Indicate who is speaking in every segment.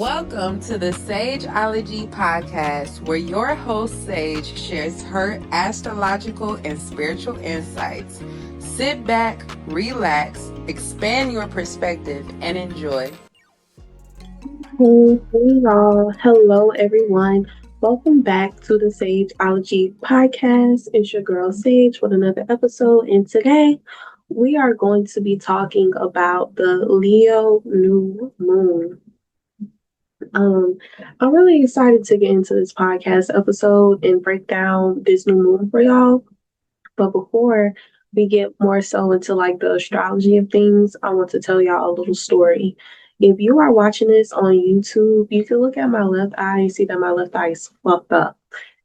Speaker 1: Welcome to the Sageology Podcast, where your host Sage shares her astrological and spiritual insights. Sit back, relax, expand your perspective, and enjoy.
Speaker 2: Hey y'all. Hello, everyone. Welcome back to the Sageology Podcast. It's your girl Sage with another episode. And today we are going to be talking about the Leo new moon. I'm really excited to get into this podcast episode and break down this new moon for y'all. But before we get more so into like the astrology of things, I want to tell y'all a little story. If you are watching this on YouTube, you can look at my left eye and see that my left eye is fluffed up.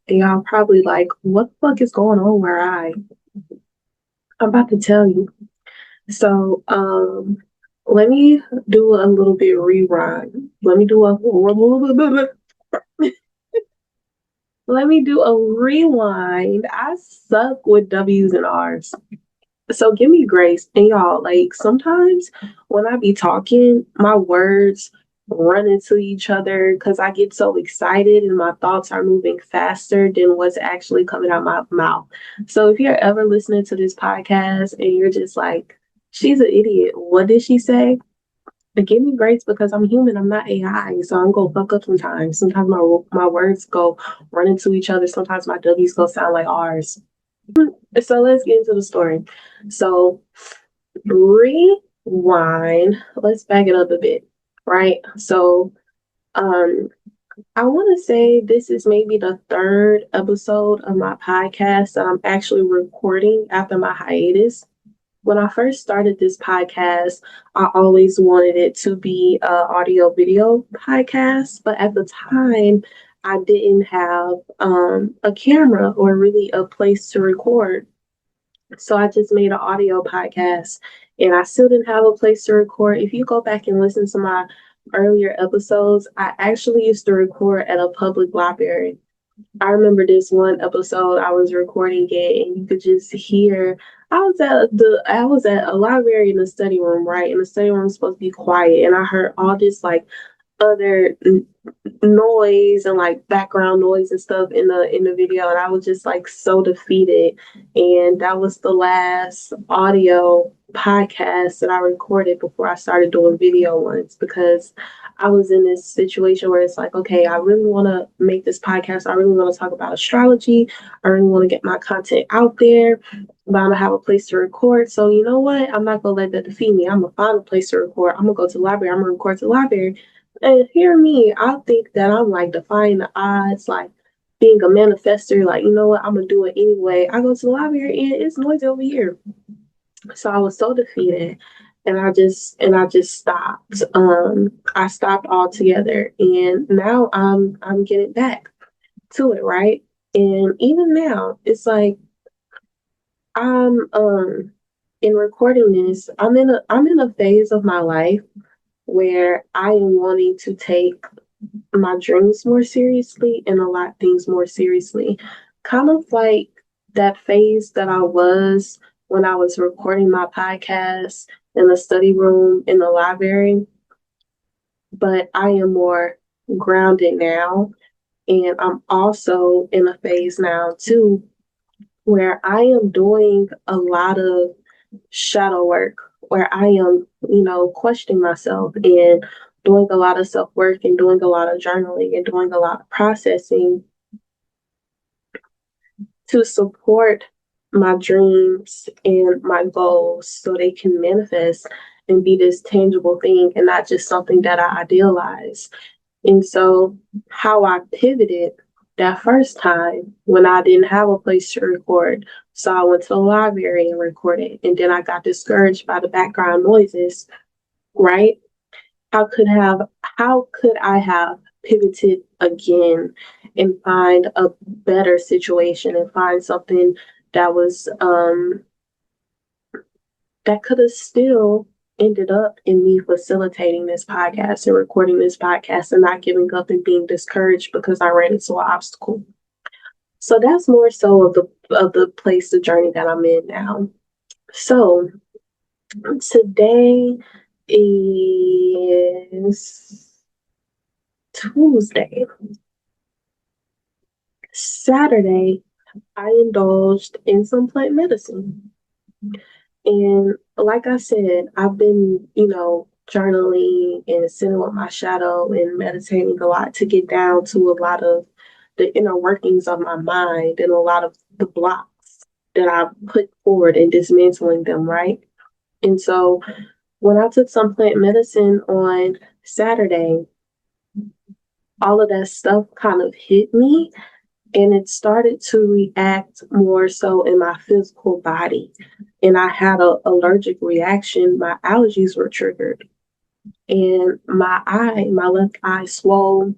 Speaker 2: And y'all probably like, what the fuck is going on where I'm about to tell you. So, let me do a little bit rewind. Let me do a rewind. I suck with W's and R's. So give me grace. And y'all, like sometimes when I be talking, my words run into each other because I get so excited and my thoughts are moving faster than what's actually coming out my mouth. So if you're ever listening to this podcast and you're just like, she's an idiot, what did she say? But give me grace because I'm human. I'm not AI, so I'm gonna fuck up sometimes. Sometimes my words go run into each other. Sometimes my W's go sound like R's. So let's get into the story. So rewind. Let's back it up a bit, right? So I want to say this is maybe the third episode of my podcast that I'm actually recording after my hiatus. When I first started this podcast, I always wanted it to be an audio video podcast, but at the time, I didn't have a camera or really a place to record. So I just made an audio podcast and I still didn't have a place to record. If you go back and listen to my earlier episodes, I actually used to record at a public library. I remember this one episode I was recording it and you could just hear I was at a library in the study room, right? And the study room was supposed to be quiet and I heard all this like other noise and like background noise and stuff in the video, and I was just like so defeated. And that was the last audio podcast that I recorded before I started doing video ones, because I was in this situation where it's like, okay, I really want to make this podcast. I really want to talk about astrology. I really want to get my content out there, but I don't have a place to record. So you know what? I'm not gonna let that defeat me. I'm gonna find a place to record. I'm gonna go to the library. I'm gonna record to the library. And hear me, I think that I'm like defying the odds, like being a manifester, like, you know what, I'm gonna do it anyway. I go to the library and it's noisy over here. So I was so defeated and I just stopped. I stopped altogether and now I'm getting back to it, right? And even now, it's like I'm in recording this, I'm in a phase of my life where I am wanting to take my dreams more seriously and a lot of things more seriously. Kind of like that phase that I was when I was recording my podcast in the study room in the library. But I am more grounded now. And I'm also in a phase now too where I am doing a lot of shadow work, where I am, questioning myself and doing a lot of self work and doing a lot of journaling and doing a lot of processing to support my dreams and my goals so they can manifest and be this tangible thing and not just something that I idealize. And so, how I pivoted that first time when I didn't have a place to record, so I went to the library and recorded, and then I got discouraged by the background noises, right? How could I have pivoted again and find a better situation and find something that was that could have still ended up in me facilitating this podcast and recording this podcast and not giving up and being discouraged because I ran into an obstacle. So that's more so of the place, the journey that I'm in now. So today is Tuesday. Saturday, I indulged in some plant medicine. And like I said, I've been, journaling and sitting with my shadow and meditating a lot to get down to a lot of the inner workings of my mind and a lot of the blocks that I've put forward and dismantling them, right? And so when I took some plant medicine on Saturday, all of that stuff kind of hit me and it started to react more so in my physical body. And I had an allergic reaction. My allergies were triggered. And my left eye swelled.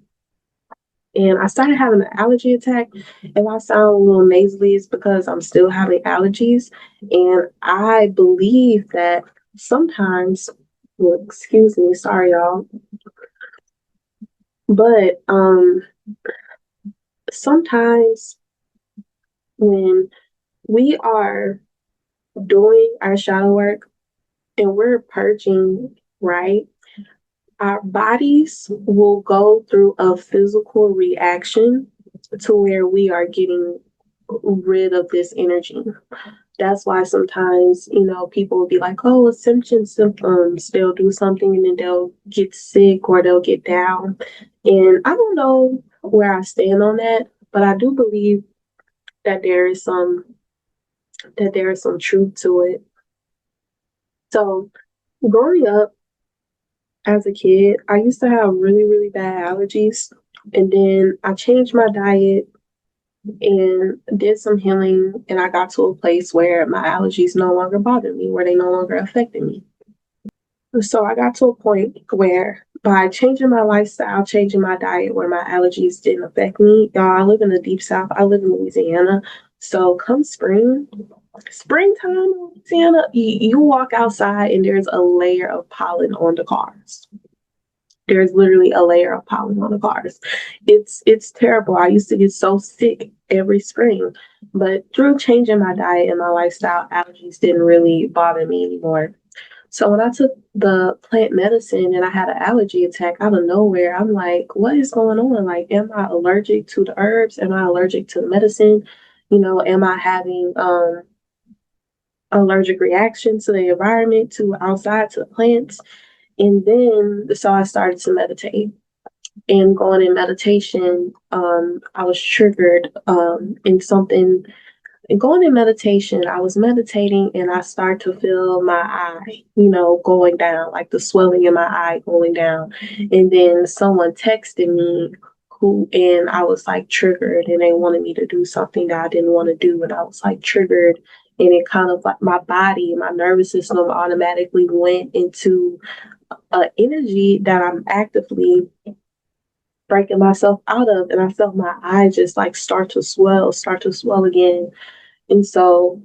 Speaker 2: And I started having an allergy attack. If I sound a little nasally, it's because I'm still having allergies. And I believe that sometimes, well, excuse me, sorry, y'all. But sometimes when we are doing our shadow work and we're purging, right? Our bodies will go through a physical reaction to where we are getting rid of this energy. That's why sometimes, people will be like, oh, it's symptoms. They'll do something and then they'll get sick or they'll get down. And I don't know where I stand on that, but I do believe that there is some truth to it. So growing up as a kid, I used to have really, really bad allergies. And then I changed my diet and did some healing. And I got to a place where my allergies no longer bothered me, where they no longer affected me. So I got to a point where by changing my lifestyle, changing my diet, where my allergies didn't affect me. Y'all, I live in the deep south. I live in Louisiana. So come springtime in Louisiana, you walk outside and there's a layer of pollen on the cars. There's literally a layer of pollen on the cars. It's terrible. I used to get so sick every spring, but through changing my diet and my lifestyle, allergies didn't really bother me anymore. So when I took the plant medicine and I had an allergy attack out of nowhere, I'm like, what is going on? Like, am I allergic to the herbs? Am I allergic to the medicine? Am I having allergic reaction to the environment, to outside, to the plants? And then, so I started to meditate. And going in meditation, I was triggered in something. And going in meditation, I was meditating and I started to feel my eye, going down, like the swelling in my eye going down. And then someone texted me and I was like triggered and they wanted me to do something that I didn't want to do. And I was like triggered. And it kind of like my body, my nervous system automatically went into energy that I'm actively breaking myself out of. And I felt my eye just like start to swell again. And so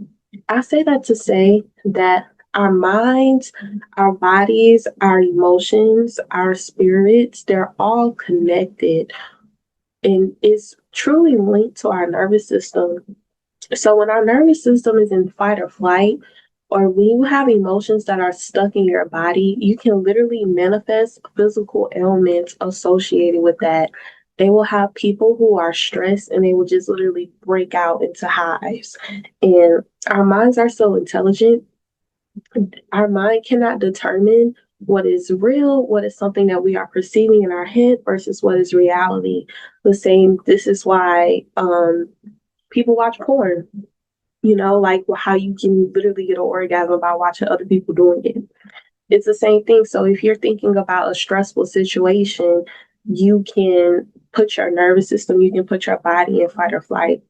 Speaker 2: I say that to say that our minds, our bodies, our emotions, our spirits, they're all connected and it's truly linked to our nervous system. So when our nervous system is in fight or flight, or when you have emotions that are stuck in your body, you can literally manifest physical ailments associated with that. They will have people who are stressed and they will just literally break out into hives. And our minds are so intelligent. Our mind cannot determine what is real, what is something that we are perceiving in our head versus what is reality. This is why people watch porn, like how you can literally get an orgasm by watching other people doing it. It's the same thing. So if you're thinking about a stressful situation, you can put your nervous system, you can put your body in fight or flight.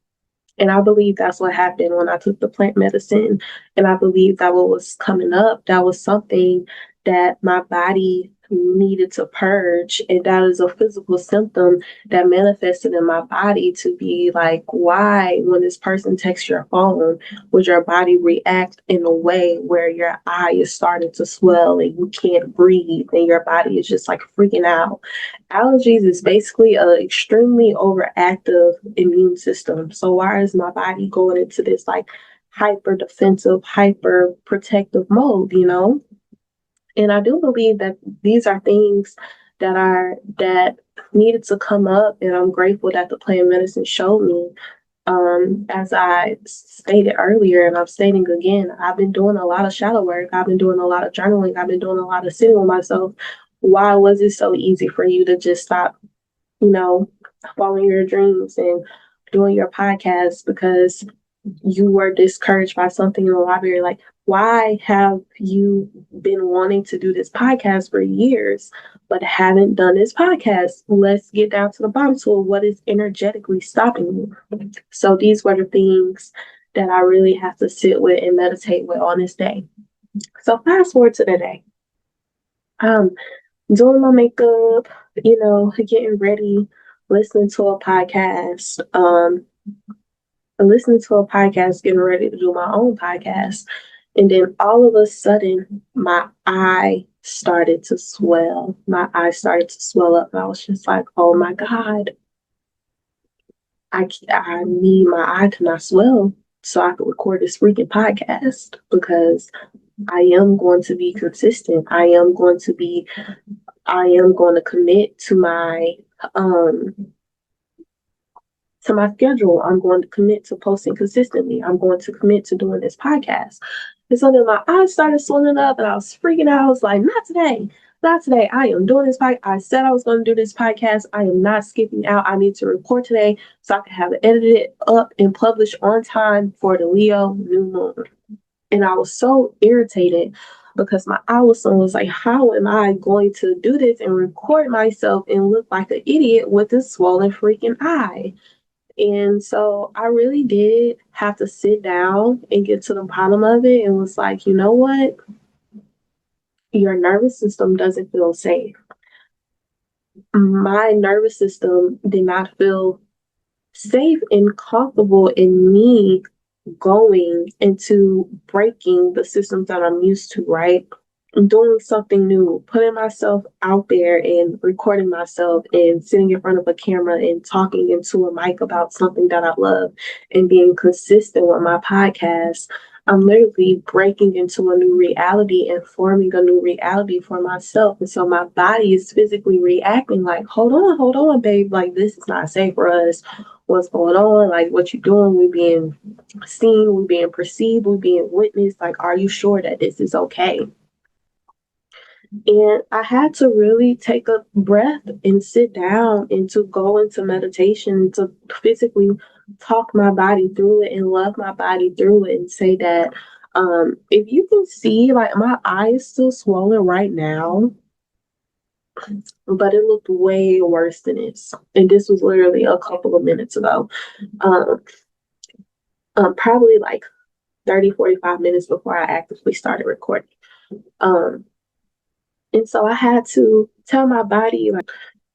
Speaker 2: And I believe that's what happened when I took the plant medicine. And I believe that what was coming up, that was something that my body needed to purge. And that is a physical symptom that manifested in my body to be like, why, when this person texts your phone, would your body react in a way where your eye is starting to swell and you can't breathe and your body is just like freaking out? Allergies is basically an extremely overactive immune system. So why is my body going into this like hyper defensive, hyper protective mode? And I do believe that these are things that needed to come up, and I'm grateful that the plant medicine showed me. As I stated earlier, and I'm stating again, I've been doing a lot of shadow work. I've been doing a lot of journaling. I've been doing a lot of sitting with myself. Why was it so easy for you to just stop, following your dreams and doing your podcast because you were discouraged by something in the library? Like, why have you been wanting to do this podcast for years, but haven't done this podcast? Let's get down to the bottom to what is energetically stopping you. So these were the things that I really have to sit with and meditate with on this day. So fast forward to the day. Doing my makeup, getting ready, listening to a podcast, getting ready to do my own podcast. And then all of a sudden, my eye started to swell. My eye started to swell up. And I was just like, oh my God, I need my eye to not swell so I can record this freaking podcast, because I am going to be consistent. I am going to commit to my schedule. I'm going to commit to posting consistently. I'm going to commit to doing this podcast. And so then my eyes started swelling up and I was freaking out. I was like, not today. Not today. I am doing this podcast. I said I was going to do this podcast. I am not skipping out. I need to record today so I can have it edited up and published on time for the Leo new moon. And I was so irritated because my eye was like, how am I going to do this and record myself and look like an idiot with a swollen freaking eye? And so I really did have to sit down and get to the bottom of it and was like, you know what? Your nervous system doesn't feel safe. My nervous system did not feel safe and comfortable in me going into breaking the systems that I'm used to, right? Doing something new, putting myself out there and recording myself and sitting in front of a camera and talking into a mic about something that I love and being consistent with my podcast. I'm literally breaking into a new reality and forming a new reality for myself. And so my body is physically reacting like, hold on, babe. Like, this is not safe for us. What's going on? Like, what you doing? We being seen, we being perceived, we being witnessed. Like, are you sure that this is okay? And I had to really take a breath and sit down and to go into meditation, to physically talk my body through it and love my body through it and say that if you can see, like, my eye is still swollen right now, but it looked way worse than this. And this was literally a couple of minutes ago. Probably like 30, 45 minutes before I actively started recording. And so I had to tell my body, like,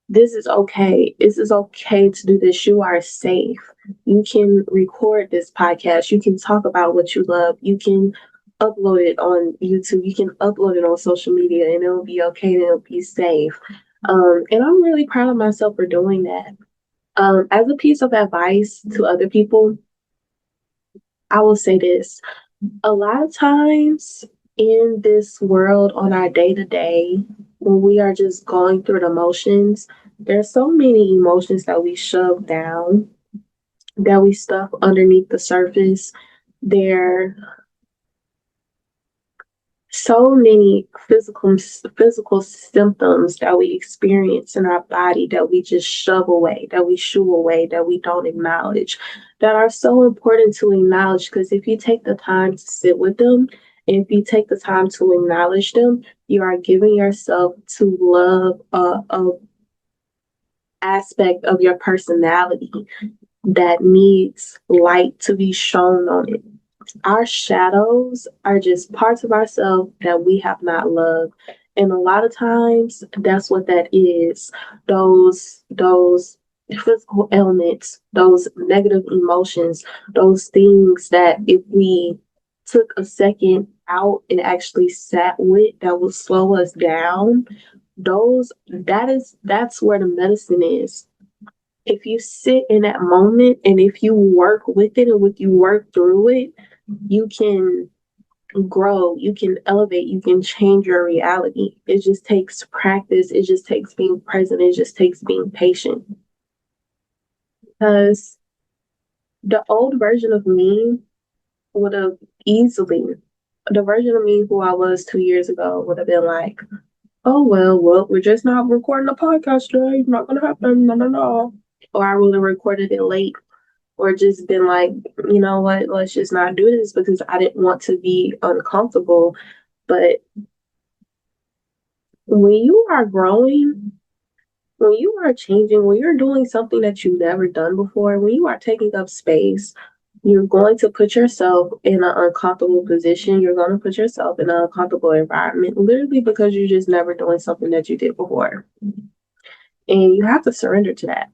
Speaker 2: this is okay. This is okay to do this. You are safe. You can record this podcast. You can talk about what you love. You can upload it on YouTube. You can upload it on social media and it'll be okay and it'll be safe. And I'm really proud of myself for doing that. As a piece of advice to other people, I will say this. A lot of times in this world, on our day-to-day, when we are just going through the motions, there's so many emotions that we shove down, that we stuff underneath the surface. There so many physical symptoms that we experience in our body that we just shove away, that we shoo away, that we don't acknowledge, that are so important to acknowledge. Because if you take the time to sit with them, and if you take the time to acknowledge them, you are giving yourself to love a aspect of your personality that needs light to be shown on it. Our shadows are just parts of ourselves that we have not loved. And a lot of times that's what that is. Those physical ailments, those negative emotions, those things that if we took a second out and actually sat with, that will slow us down. That's where the medicine is. If you sit in that moment and if you work with it and if you work through it, you can grow, you can elevate, you can change your reality. It just takes practice, it just takes being present, it just takes being patient. Because the old version of me would have easily, the version of me who I was 2 years ago would have been like, oh, well, we're just not recording a podcast today. It's not going to happen. No, no, no. Or I would have recorded it late or just been like, you know what, let's just not do this because I didn't want to be uncomfortable. But when you are growing, when you are changing, when you're doing something that you've never done before, when you are taking up space, you're going to put yourself in an uncomfortable position. You're going to put yourself in an uncomfortable environment, literally because you're just never doing something that you did before. And you have to surrender to that.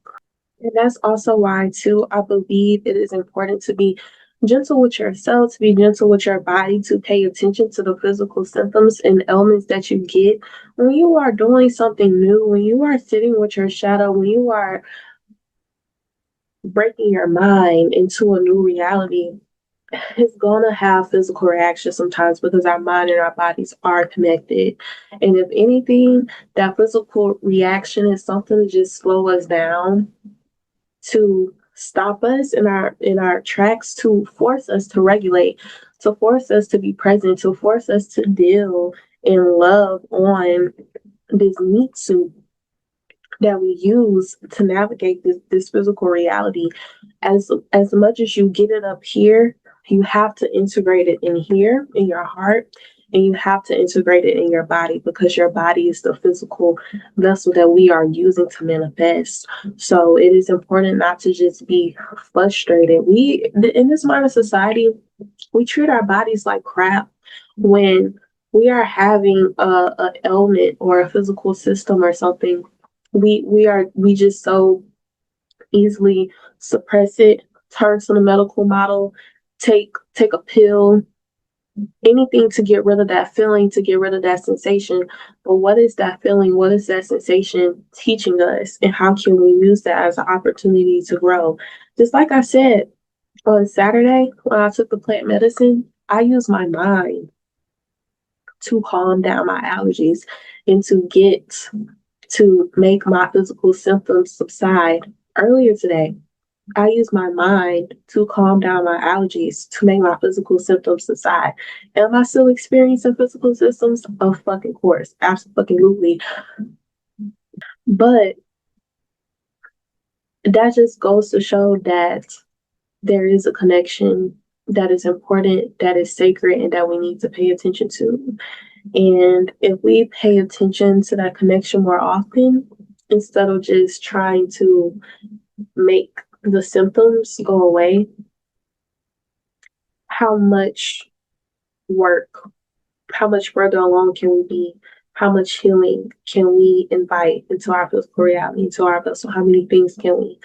Speaker 2: And that's also why, too, I believe it is important to be gentle with yourself, to be gentle with your body, to pay attention to the physical symptoms and ailments that you get when you are doing something new, when you are sitting with your shadow, when you are breaking your mind into a new reality. It's gonna have physical reactions sometimes because our mind and our bodies are connected. And if anything, that physical reaction is something to just slow us down, to stop us in our tracks, to force us to regulate, to force us to be present, to force us to deal in love on this meat suit that we use to navigate this physical reality. As much as you get it up here, you have to integrate it in here in your heart, and you have to integrate it in your body because your body is the physical vessel that we are using to manifest. So it is important not to just be frustrated. We in this modern society, we treat our bodies like crap when we are having a ailment or a physical system or something. We just so easily suppress it, turn to the medical model, take a pill, anything to get rid of that feeling, to get rid of that sensation. But what is that feeling? What is that sensation teaching us? And how can we use that as an opportunity to grow? Just like I said on Saturday when I took the plant medicine, I used my mind to calm down my allergies and to make my physical symptoms subside. Earlier today, I used my mind to calm down my allergies to make my physical symptoms subside. Am I still experiencing physical symptoms? Of fucking course, absolutely. But that just goes to show that there is a connection that is important, that is sacred, and that we need to pay attention to. And if we pay attention to that connection more often, instead of just trying to make the symptoms go away, how much work, how much further along can we be? How much healing can we invite into our physical reality, into our vessel? How many things can we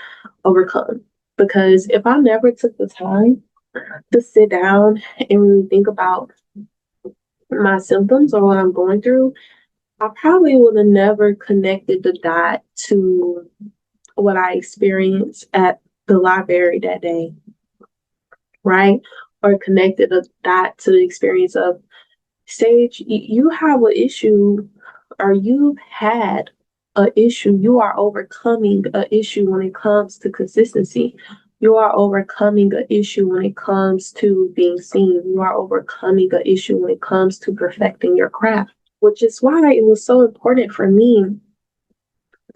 Speaker 2: overcome? Because if I never took the time to sit down and really think about my symptoms or what I'm going through, I probably would have never connected the dot to what I experienced at the library that day, right? Or connected the dot to the experience of Sage, you have an issue, or you've had an issue. You are overcoming an issue when it comes to consistency. You are overcoming an issue when it comes to being seen. You are overcoming an issue when it comes to perfecting your craft, which is why it was so important for me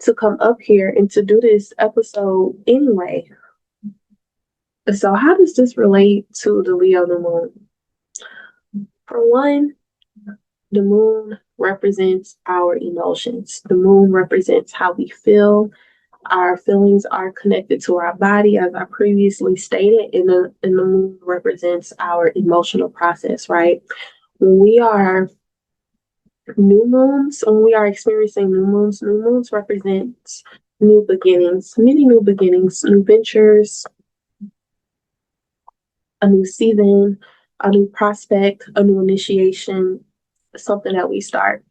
Speaker 2: to come up here and to do this episode anyway. So, how does this relate to the Leo new moon? For one, the moon represents our emotions. The moon represents how we feel. Our feelings are connected to our body, as I previously stated, and the moon represents our emotional process, right? When we are when we are experiencing new moons represents new beginnings, many new beginnings, new ventures, a new season, a new prospect, a new initiation, something that we start.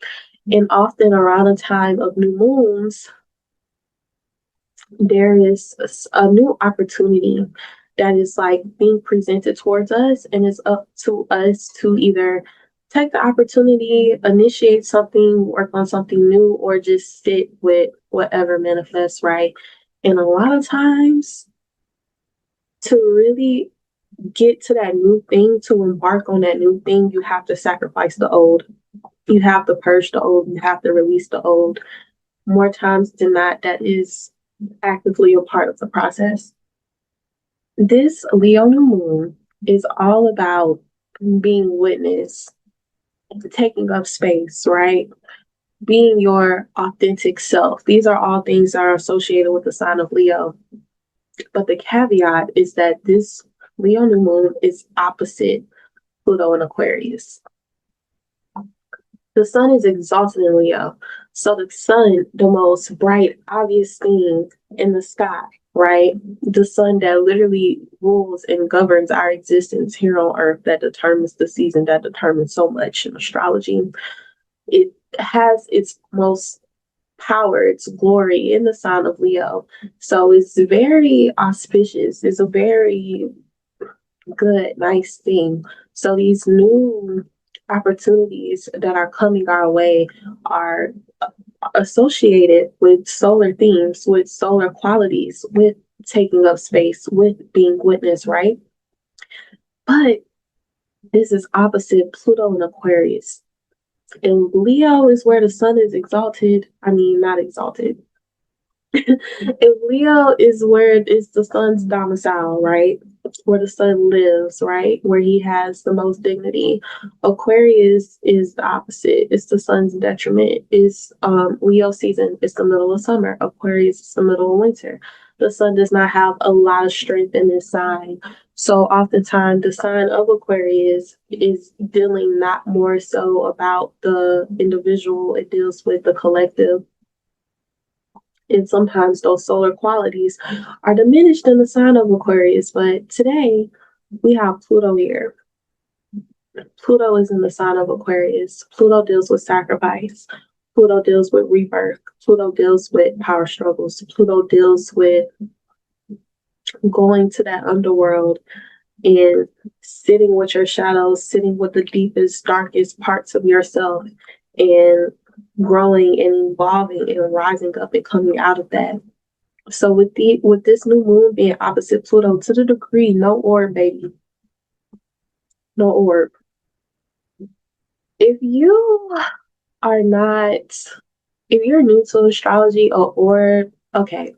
Speaker 2: And often around the time of new moons, there is a new opportunity that is like being presented towards us, and it's up to us to either take the opportunity, initiate something, work on something new, or just sit with whatever manifests, right? And a lot of times, to really get to that new thing, to embark on that new thing, you have to sacrifice the old. You have to purge the old. You have to release the old. More times than not, that is actively a part of the process. This Leo new moon is all about being witness, taking up space, right? Being your authentic self. These are all things that are associated with the sign of Leo. But the caveat is that this Leo new moon is opposite Pluto in Aquarius. The sun is exalted in Leo. So the sun, the most bright, obvious thing in the sky, right? The sun that literally rules and governs our existence here on Earth, that determines the season, that determines so much in astrology. It has its most power, its glory in the sign of Leo. So it's very auspicious. It's a very good, nice thing. So these new opportunities that are coming our way are associated with solar themes, with solar qualities, with taking up space, with being witness, right? But this is opposite Pluto and Aquarius. And Leo is where the sun is exalted. I mean, not exalted. And Leo is where it's the sun's domicile, right? Where the sun lives, right? Where he has the most dignity. Aquarius is the opposite. It's the sun's detriment. It's Leo season. It's the middle of summer. Aquarius is the middle of winter. The sun does not have a lot of strength in this sign. So oftentimes the sign of Aquarius is dealing not more so about the individual, it deals with the collective. And sometimes those solar qualities are diminished in the sign of Aquarius. But today we have Pluto here. Pluto is in the sign of Aquarius. Pluto deals with sacrifice. Pluto deals with rebirth. Pluto deals with power struggles. Pluto deals with going to that underworld and sitting with your shadows, sitting with the deepest, darkest parts of yourself, and growing and evolving and rising up and coming out of that. So with this new moon being opposite Pluto, to the degree, no orb, baby. No orb. If you are not, if you're new to astrology or orb, okay.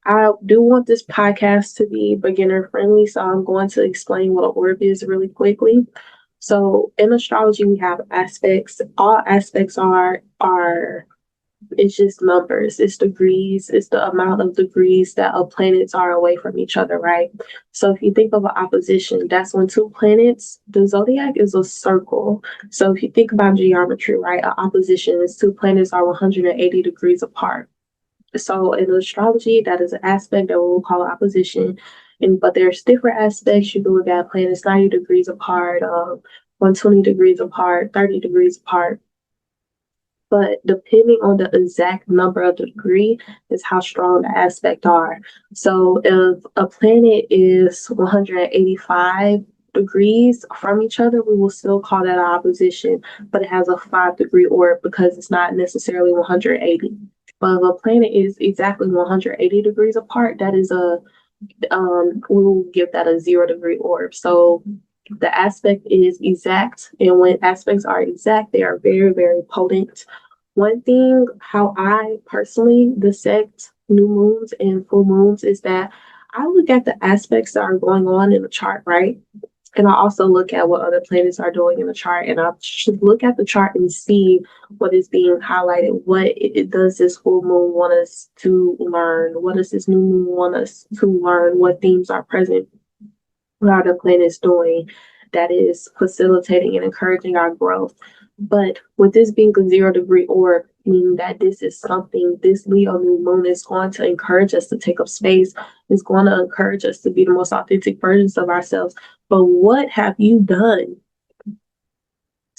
Speaker 2: I do want this podcast to be beginner friendly, so I'm going to explain what an orb is really quickly. So in astrology, we have aspects. All aspects are it's just numbers, it's degrees, it's the amount of degrees that planets are away from each other, right? So if you think of an opposition, that's when two planets, the zodiac is a circle. So if you think about geometry, right, an opposition is two planets are 180 degrees apart. So in astrology, that is an aspect that we'll call opposition. But there's different aspects. You can look at planets 90 degrees apart, 120 degrees apart, 30 degrees apart. But depending on the exact number of the degree is how strong the aspect are. So if a planet is 185 degrees from each other, we will still call that an opposition, but it has a 5-degree orb because it's not necessarily 180. But if a planet is exactly 180 degrees apart, that is we will give that a 0-degree orb. So the aspect is exact, and when aspects are exact, they are very, very potent. One thing, how I personally dissect new moons and full moons is that I look at the aspects that are going on in the chart, right? And I also look at what other planets are doing in the chart, and I should look at the chart and see what is being highlighted. What it does this full moon want us to learn? What does this new moon want us to learn? What themes are present? What are the planets doing that is facilitating and encouraging our growth? But with this being a 0-degree orb, meaning that this is something, this Leo new moon is going to encourage us to take up space, is going to encourage us to be the most authentic versions of ourselves. But what have you done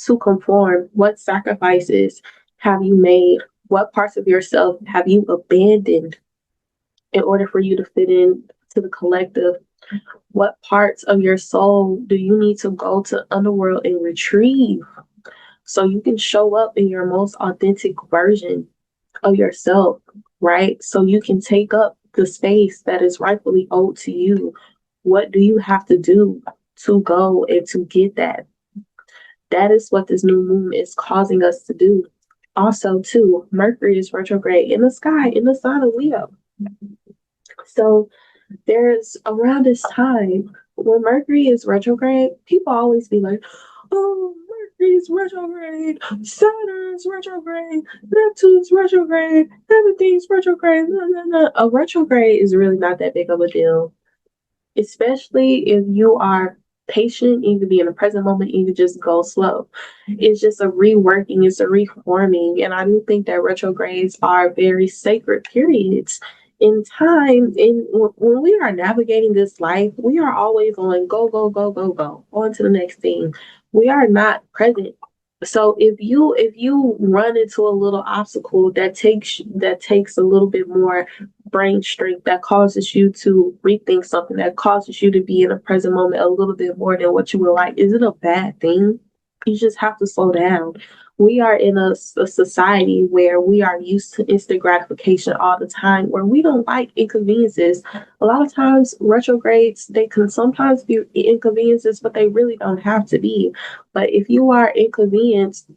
Speaker 2: to conform? What sacrifices have you made? What parts of yourself have you abandoned in order for you to fit in to the collective. What parts of your soul do you need to go to underworld and retrieve so you can show up in your most authentic version of yourself, right? So you can take up the space that is rightfully owed to you. What do you have to do to go and to get that? That is what this new moon is causing us to do. Also, too, Mercury is retrograde in the sky, in the sign of Leo. So there's around this time when Mercury is retrograde, people always be like, oh, Mercury's retrograde, Saturn's retrograde, Neptune's retrograde, everything's retrograde. No, no, no. A retrograde is really not that big of a deal, especially if you are patient, you can be in the present moment, you can just go slow. It's just a reworking, it's a reforming. And I do think that retrogrades are very sacred periods in time. When we are navigating this life, we are always on go, go, go, go, go, on to the next thing. We are not present. So if you run into a little obstacle that takes a little bit more brain strength, that causes you to rethink something, that causes you to be in the present moment a little bit more than what you would like, is it a bad thing? You just have to slow down. We are in a society where we are used to instant gratification all the time, where we don't like inconveniences. A lot of times, retrogrades, they can sometimes be inconveniences, but they really don't have to be. But if you are inconvenienced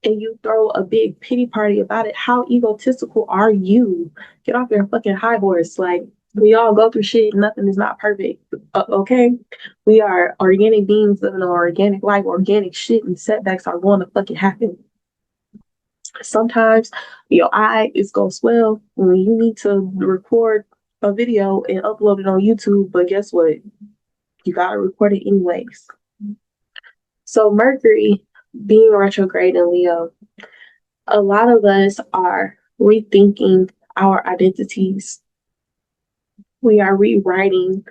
Speaker 2: and you throw a big pity party about it, how egotistical are you? Get off your fucking high horse. Like, we all go through shit. Nothing is not perfect. Okay? We are organic beings living an organic life. Organic shit and setbacks are going to fucking happen. Sometimes your eye is going to swell when you need to record a video and upload it on YouTube. But guess what? You got to record it anyways. So Mercury being retrograde in Leo, a lot of us are rethinking our identities. We are rewriting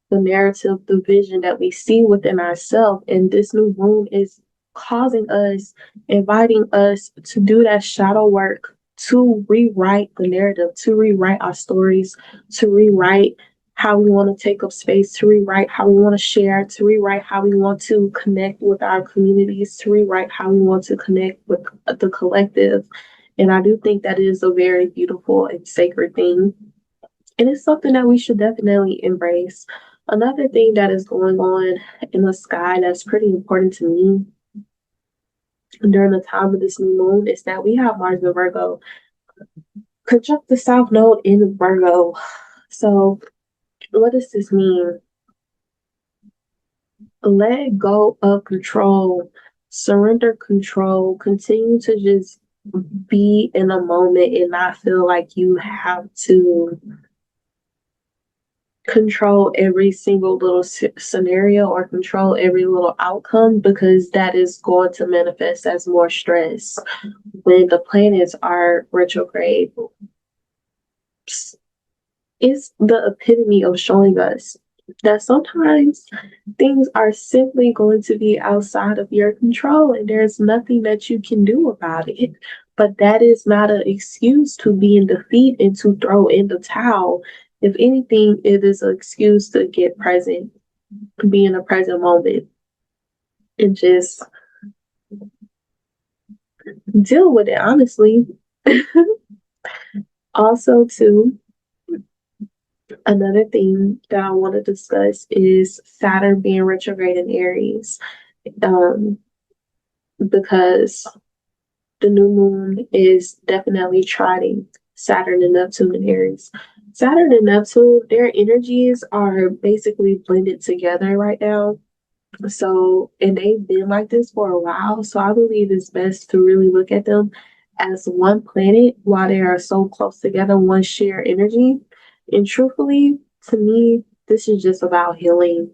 Speaker 2: the narrative, the vision that we see within ourselves. And this new moon is causing us, inviting us to do that shadow work, to rewrite the narrative, to rewrite our stories, to rewrite how we want to take up space, to rewrite how we want to share, to rewrite how we want to connect with our communities, to rewrite how we want to connect with the collective. And I do think that is a very beautiful and sacred thing. And it's something that we should definitely embrace. Another thing that is going on in the sky that's pretty important to me during the time of this new moon is that we have Mars in Virgo conjunct the South Node in Virgo. So what does this mean? Let go of control, surrender control, continue to just be in a moment and not feel like you have to control every single little scenario or control every little outcome, because that is going to manifest as more stress. When the planets are retrograde, it's the epitome of showing us that sometimes things are simply going to be outside of your control and there's nothing that you can do about it. But that is not an excuse to be in defeat and to throw in the towel. If anything, it is an excuse to get present, be in the present moment, and just deal with it honestly. Also, too, another thing that I want to discuss is Saturn being retrograde in Aries. Because the new moon is definitely trining Saturn and Neptune in Aries. Saturn and Neptune, their energies are basically blended together right now. So, and they've been like this for a while. So I believe it's best to really look at them as one planet while they are so close together, one shared energy. And truthfully, to me, this is just about healing.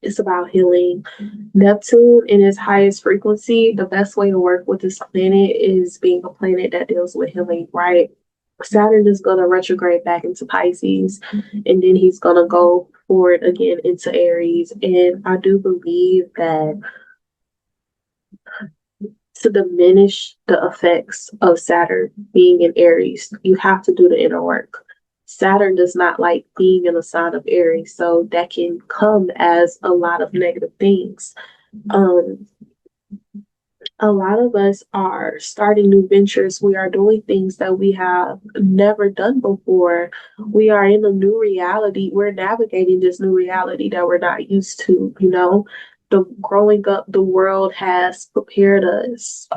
Speaker 2: It's about healing. Neptune in its highest frequency, the best way to work with this planet is being a planet that deals with healing, right? Saturn is going to retrograde back into Pisces, and then he's going to go forward again into Aries. And I do believe that to diminish the effects of Saturn being in Aries, you have to do the inner work. Saturn does not like being in a sign of Aries, so that can come as a lot of negative things. Um, a lot of us are starting new ventures. We are doing things that we have never done before. We are in a new reality. We're navigating this new reality that we're not used to, you know. The growing up, the world has prepared us.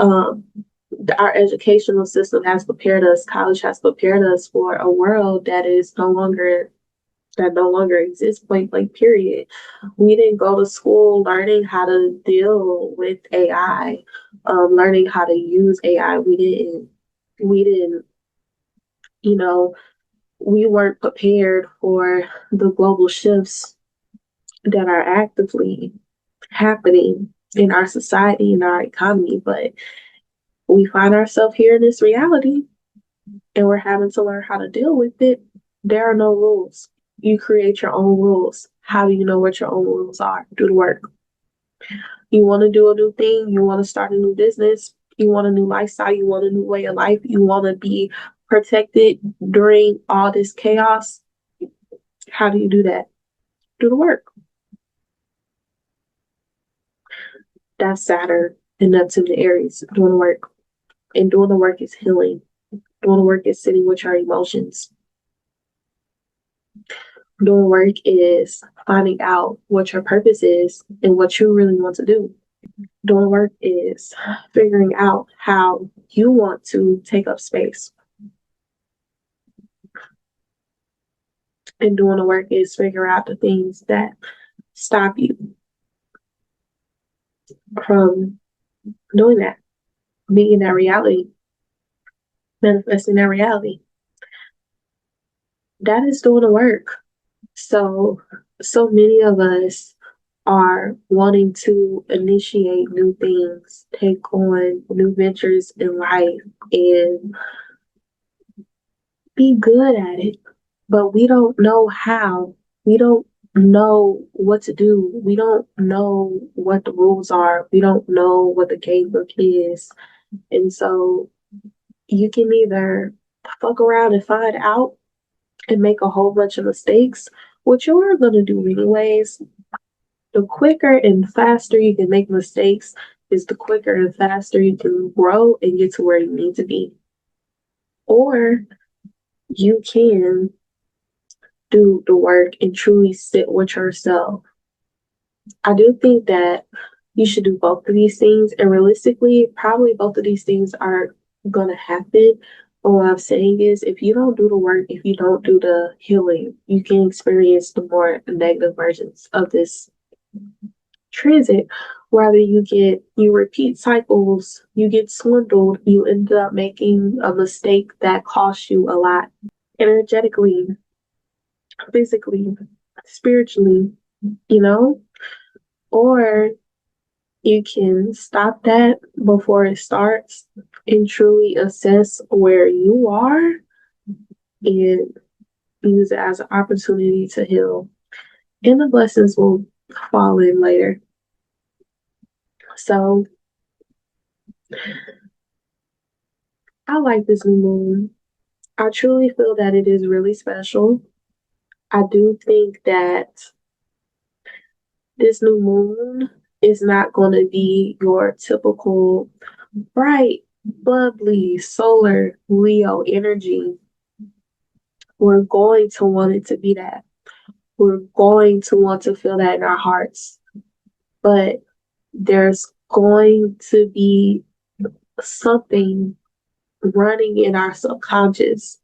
Speaker 2: Our educational system has prepared us. College has prepared us for a world that no longer exists, point blank, period. We didn't go to school learning how to deal with AI, learning how to use AI. We didn't, you know, we weren't prepared for the global shifts that are actively happening in our society, in our economy. But we find ourselves here in this reality and we're having to learn how to deal with it. There are no rules. You create your own rules. How do you know what your own rules are? Do the work. You want to do a new thing. You want to start a new business. You want a new lifestyle. You want a new way of life. You want to be protected during all this chaos. How do you do that? Do the work. That's Saturn and Neptune the Aries, doing the work. And doing the work is healing. Doing the work is sitting with your emotions. Doing work is finding out what your purpose is and what you really want to do. Doing work is figuring out how you want to take up space. And doing the work is figuring out the things that stop you from doing that, being in that reality, manifesting that reality. That is doing the work. So many of us are wanting to initiate new things, take on new ventures in life, and be good at it. But we don't know how. We don't know what to do. We don't know what the rules are. We don't know what the game book is. And so you can either fuck around and find out and make a whole bunch of mistakes, which you are going to do anyways. The quicker and faster you can make mistakes is the quicker and faster you can grow and get to where you need to be. Or you can do the work and truly sit with yourself. I do think that you should do both of these things, and realistically, probably both of these things are going to happen. But what I'm saying is, if you don't do the work, if you don't do the healing, you can experience the more negative versions of this transit. Whether you repeat cycles, you get swindled, you end up making a mistake that costs you a lot energetically, physically, spiritually, you know? Or you can stop that before it starts and truly assess where you are and use it as an opportunity to heal. And the blessings will fall in later. So I like this new moon. I truly feel that it is really special. I do think that this new moon is not going to be your typical bright, bubbly, solar Leo energy. We're going to want it to be that. We're going to want to feel that in our hearts. But there's going to be something running in our subconscious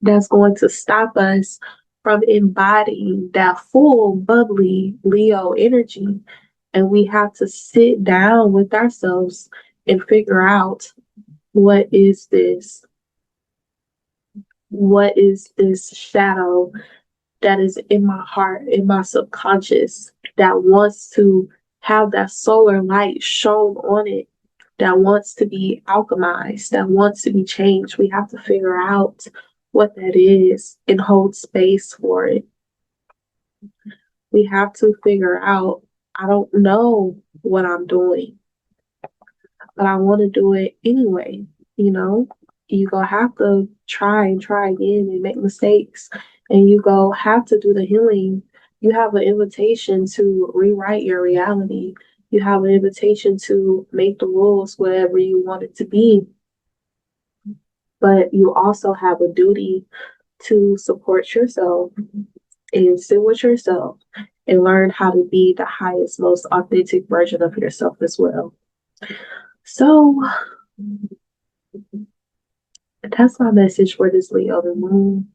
Speaker 2: that's going to stop us from embodying that full, bubbly Leo energy. And we have to sit down with ourselves and figure out what is this? What is this shadow that is in my heart, in my subconscious, that wants to have that solar light shone on it, that wants to be alchemized, that wants to be changed? We have to figure out what that is and hold space for it. We have to figure out, I don't know what I'm doing, but I want to do it anyway, you know? you gonna have to try and try again and make mistakes, and you go have to do the healing. You have an invitation to rewrite your reality. You have an invitation to make the rules whatever you want it to be, but you also have a duty to support yourself and sit with yourself and learn how to be the highest, most authentic version of yourself as well. So that's my message for this Leo the moon.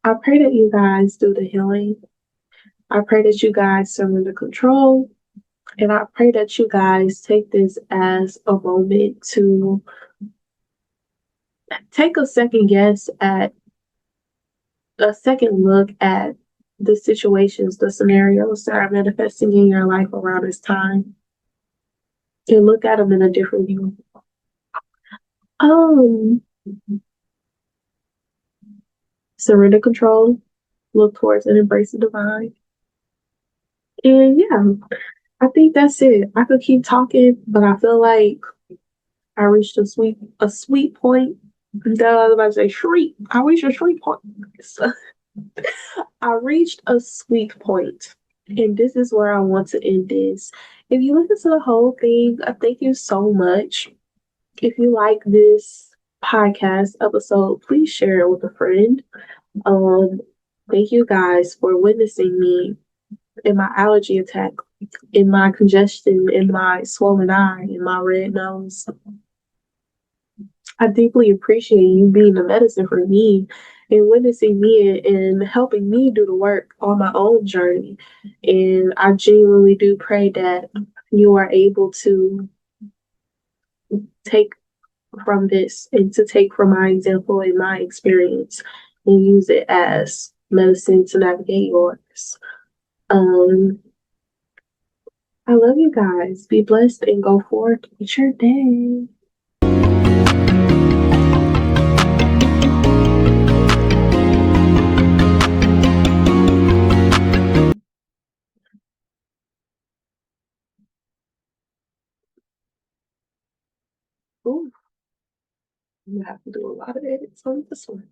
Speaker 2: I pray that you guys do the healing. I pray that you guys surrender control. And I pray that you guys take this as a moment to take a second look at the situations, the scenarios that are manifesting in your life around this time, and look at them in a different view. Um, Surrender control, look towards and embrace the divine. And yeah, I think that's it. I could keep talking, but I feel like I reached a sweet point. I was about to say shriek. I reached a sweet point. So, I reached a sweet point. And this is where I want to end this. If you listen to the whole thing, I thank you so much. If you like this podcast episode, please share it with a friend. Um, Thank you guys for witnessing me in my allergy attack, in my congestion, in my swollen eye, in my red nose. I deeply appreciate you being the medicine for me and witnessing me and helping me do the work on my own journey. And I genuinely do pray that you are able to take from this and to take from my example and my experience and use it as medicine to navigate yours. Um, I love you guys. Be blessed and go forth with your day. Ooh, you have to do a lot of edits on this one.